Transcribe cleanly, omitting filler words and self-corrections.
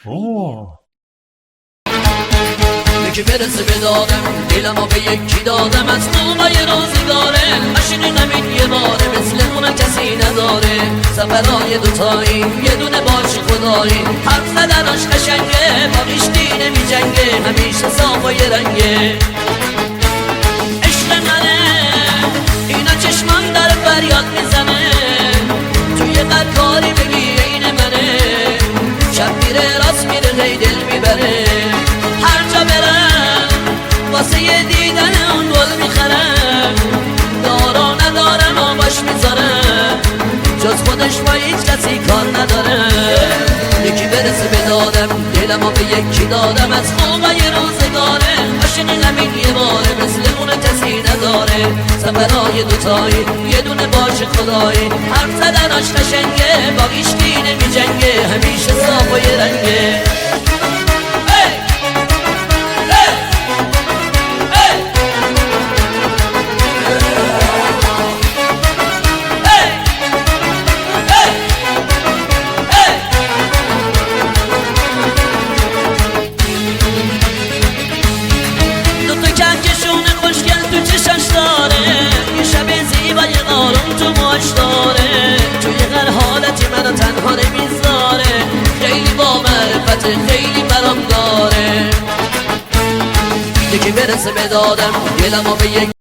اوه یکی برسه به دادم دلمو به یکی دادم از خوبای روزگاره ماشین همین یه باره مثل اون کسی نداره سفرهای دوتایی یه دونه باش خدایی حرف زدناش قشنگه با کشتی نمی جنگه همیشه صاف و یه رنگه عشق منه اینا چشمان در فریاد میزنه توی قراری بگی این منه شب میره راست میره هی دل میبره هر جا برم واسه یه دیدن اون گل میخرم دارا ندارم آباش میذارم جز خودش با هیچ کسی کار نداره یکی برسه به دادم دلمو به یکی دادم از خوبای روزگاره عاشق همین یه باره مثل اون کسی نداره سفرهای دوتایی یه دونه باش خدایی حرف زدناش قشنگه با هیچکی نمی جنگه همیشه صاف و یه رنگه کهکشون خوشگل تو چشاش داره یه شب زیبای آروم تو ماش داره توی هر حالتی منو تنها نمیذاره خیلی با معرفت خیلی برام داره یکی برسه به دادم دلمو به یک